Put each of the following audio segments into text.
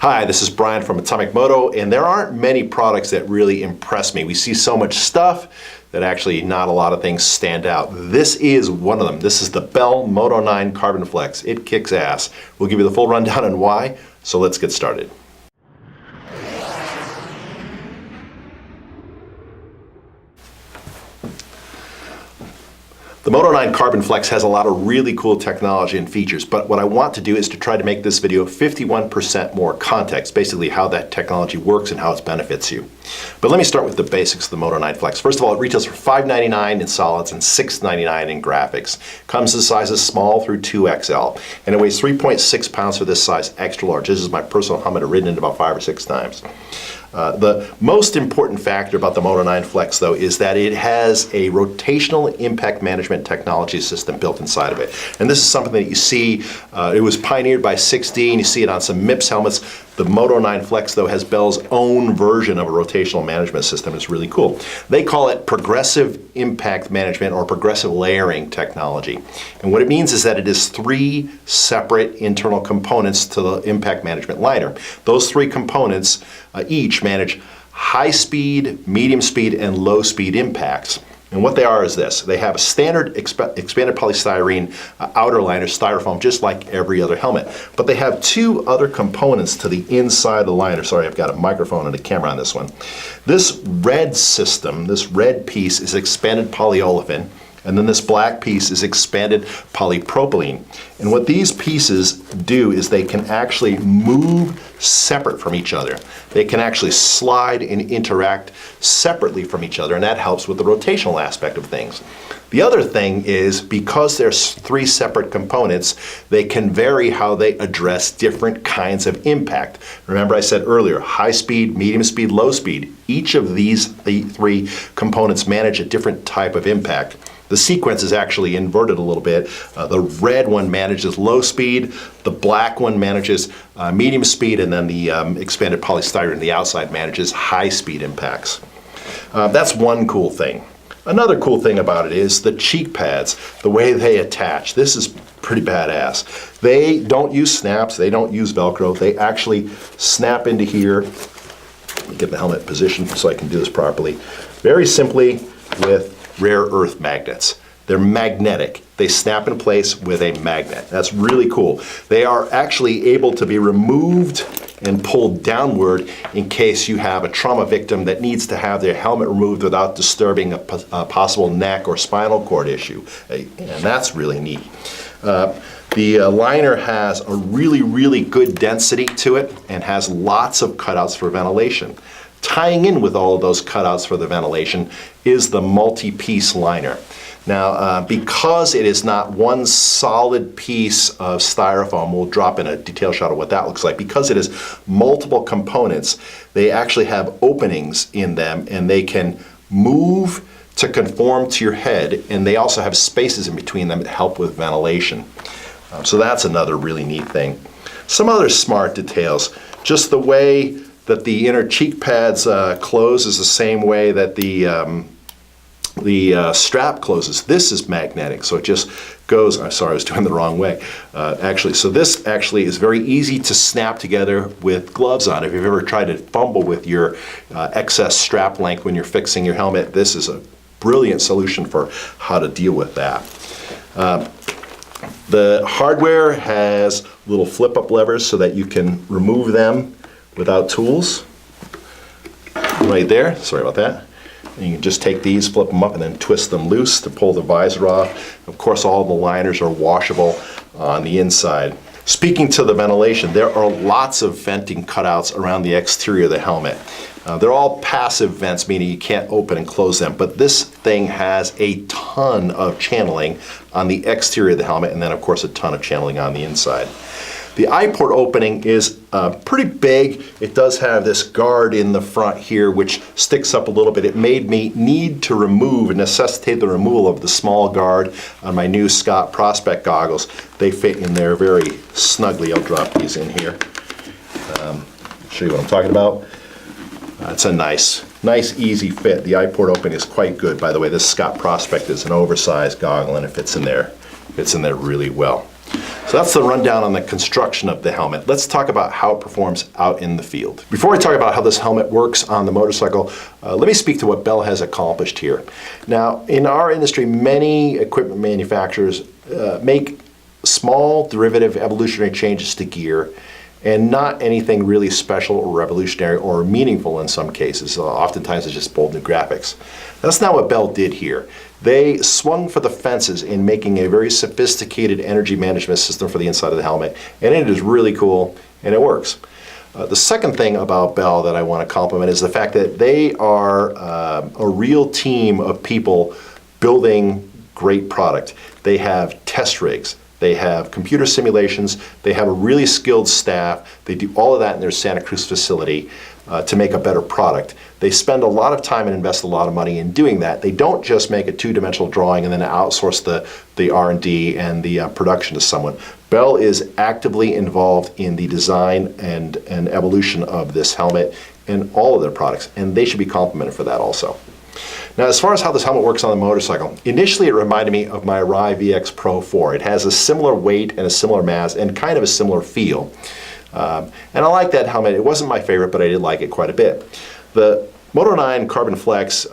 Hi, this is Brian from Atomic-Moto, and there aren't many products that really impress me. We see so much stuff that actually not a lot of things stand out. This is one of them. This is the Bell Moto 9 Carbon Flex. It kicks ass. We'll give you the full rundown on why, so let's get started. The Moto 9 Carbon Flex has a lot of really cool technology and features, but what I want to do is to try to make this video 51% more context, basically how that technology works and how it benefits you. But let me start with the basics of the Moto 9 Flex. First of all, it retails for $599 in solids and $699 in graphics. Comes in sizes small through 2XL, and it weighs 3.6 pounds for this size extra large. This is my personal helmet. I've ridden it about 5 or 6 times. The most important factor about the Moto 9 Flex, though, is that it has a rotational impact management technology system built inside of it. And this is something that you see, it was pioneered by 16, you see it on some MIPS helmets. The Moto 9 Flex, though, has Bell's own version of a rotational management system. It's really cool. They call it progressive impact management or progressive layering technology. And what it means is that it is 3 separate internal components to the impact management liner. Those 3 components each manage high speed, medium speed, and low speed impacts. And what they are is this. They have a standard expanded polystyrene outer liner, styrofoam, just like every other helmet. But they have 2 other components to the inside of the liner. Sorry, I've got a microphone and a camera on this one. This red system, this red piece is expanded polyolefin, and then this black piece is expanded polypropylene. And what these pieces do is they can actually move separate from each other. They can actually slide and interact separately from each other, and that helps with the rotational aspect of things. The other thing is, because there's 3 separate components, they can vary how they address different kinds of impact. Remember I said earlier, high speed, medium speed, low speed. Each of these 3 components manage a different type of impact. The sequence is actually inverted a little bit. The red one manages low speed, the black one manages medium speed, and then the expanded polystyrene on the outside manages high speed impacts. That's one cool thing. Another cool thing about it is the cheek pads, the way they attach. This is pretty badass. They don't use snaps, they don't use Velcro, they actually snap into here. Let me get the helmet positioned so I can do this properly. Very simply with rare earth magnets. They're magnetic. They snap in place with a magnet. That's really cool. They are actually able to be removed and pulled downward in case you have a trauma victim that needs to have their helmet removed without disturbing a possible neck or spinal cord issue. And that's really neat. The liner has a really good density to it and has lots of cutouts for ventilation. Tying in with all of those cutouts for the ventilation is the multi-piece liner. Now, because it is not one solid piece of styrofoam, we'll drop in a detail shot of what that looks like. Because it is multiple components, they actually have openings in them, and they can move to conform to your head, and they also have spaces in between them that help with ventilation. So that's another really neat thing. Some other smart details, just the way that the inner cheek pads close is the same way that the strap closes. This is magnetic, so it just goes, I'm sorry, I was doing it the wrong way. So this actually is very easy to snap together with gloves on. If you've ever tried to fumble with your excess strap length when you're fixing your helmet, this is a brilliant solution for how to deal with that. The hardware has little flip-up levers so that you can remove them without tools. Right there, sorry about that. And you can just take these, flip them up, and then twist them loose to pull the visor off. Of course, all the liners are washable on the inside. Speaking to the ventilation, there are lots of venting cutouts around the exterior of the helmet. They're all passive vents, meaning you can't open and close them, but this thing has a ton of channeling on the exterior of the helmet, and then of course a ton of channeling on the inside. The eye port opening is pretty big. It does have this guard in the front here which sticks up a little bit. It made me need to remove and necessitate the removal of the small guard on my new Scott Prospect goggles. They fit in there very snugly. I'll drop these in here. Show you what I'm talking about. It's a nice easy fit. The eye port opening is quite good. By the way, this Scott Prospect is an oversized goggle and it fits in there really well. So that's the rundown on the construction of the helmet. Let's talk about how it performs out in the field. Before I talk about how this helmet works on the motorcycle, let me speak to what Bell has accomplished here. Now, in our industry, many equipment manufacturers make small derivative evolutionary changes to gear, and not anything really special or revolutionary or meaningful in some cases. Oftentimes it's just bold new graphics. That's not what Bell did here. They swung for the fences in making a very sophisticated energy management system for the inside of the helmet, and it is really cool and it works. The second thing about Bell that I want to compliment is the fact that they are a real team of people building great product. They have test rigs. They have computer simulations. They have a really skilled staff. They do all of that in their Santa Cruz facility to make a better product. They spend a lot of time and invest a lot of money in doing that. They don't just make a two-dimensional drawing and then outsource the R&D and the production to someone. Bell is actively involved in the design and evolution of this helmet and all of their products, and they should be complimented for that also. Now, as far as how this helmet works on the motorcycle, initially it reminded me of my Arai VX Pro 4. It has a similar weight and a similar mass and kind of a similar feel. And I like that helmet. It wasn't my favorite, but I did like it quite a bit. The Moto 9 Carbon Flex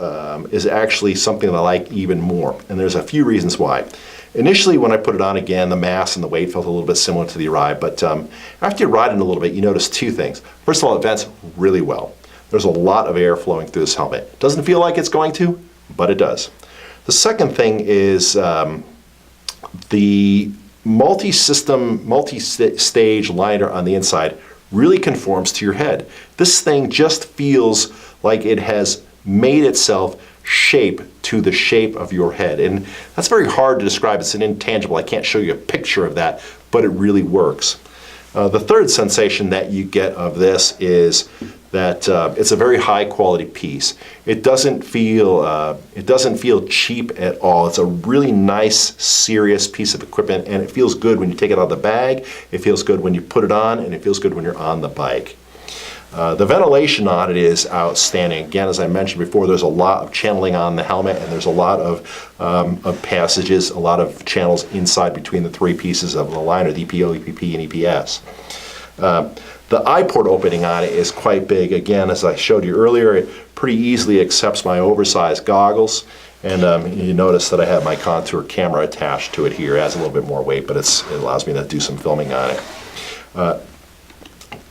is actually something that I like even more, and there's a few reasons why. Initially, when I put it on again, the mass and the weight felt a little bit similar to the Arai, but after you ride it a little bit, you notice two things. First of all, it vents really well. There's a lot of air flowing through this helmet. Doesn't feel like it's going to, but it does. The second thing is the multi-system, multi-stage liner on the inside really conforms to your head. This thing just feels like it has made itself shape to the shape of your head. And that's very hard to describe. It's an intangible. I can't show you a picture of that, but it really works. The third sensation that you get of this is that it's a very high quality piece. It doesn't feel cheap at all. It's a really nice, serious piece of equipment, and it feels good when you take it out of the bag. It feels good when you put it on, and it feels good when you're on the bike. The ventilation on it is outstanding. Again, as I mentioned before, there's a lot of channeling on the helmet, and there's a lot of passages, a lot of channels inside between the three pieces of the liner, the EPO, EPP, and EPS. The eye port opening on it is quite big. Again, as I showed you earlier, it pretty easily accepts my oversized goggles. And you notice that I have my contour camera attached to it here. It has a little bit more weight, but it allows me to do some filming on it.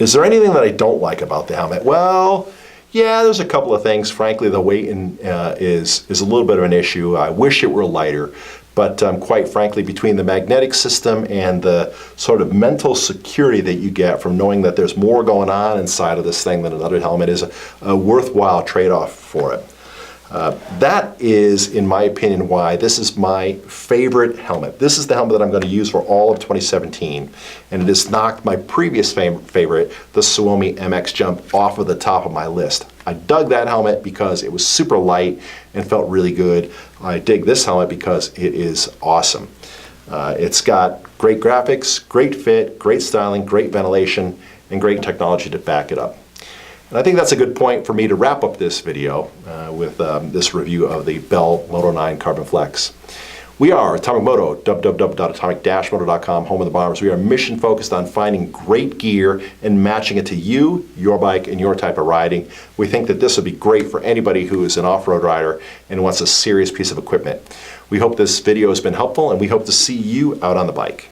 Is there anything that I don't like about the helmet? Well, yeah, there's a couple of things. Frankly, the weight is a little bit of an issue. I wish it were lighter. But quite frankly, between the magnetic system and the sort of mental security that you get from knowing that there's more going on inside of this thing than another helmet is a worthwhile trade-off for it. That is, in my opinion, why this is my favorite helmet. This is the helmet that I'm going to use for all of 2017, and it has knocked my previous favorite, the Suomi MX Jump, off of the top of my list. I dug that helmet because it was super light and felt really good. I dig this helmet because it is awesome. It's got great graphics, great fit, great styling, great ventilation, and great technology to back it up. And I think that's a good point for me to wrap up this video with this review of the Bell Moto 9 Carbon Flex. We are Atomic-Moto, www.atomic-moto.com, home of the bombers. We are mission focused on finding great gear and matching it to you, your bike, and your type of riding. We think that this would be great for anybody who is an off-road rider and wants a serious piece of equipment. We hope this video has been helpful, and we hope to see you out on the bike.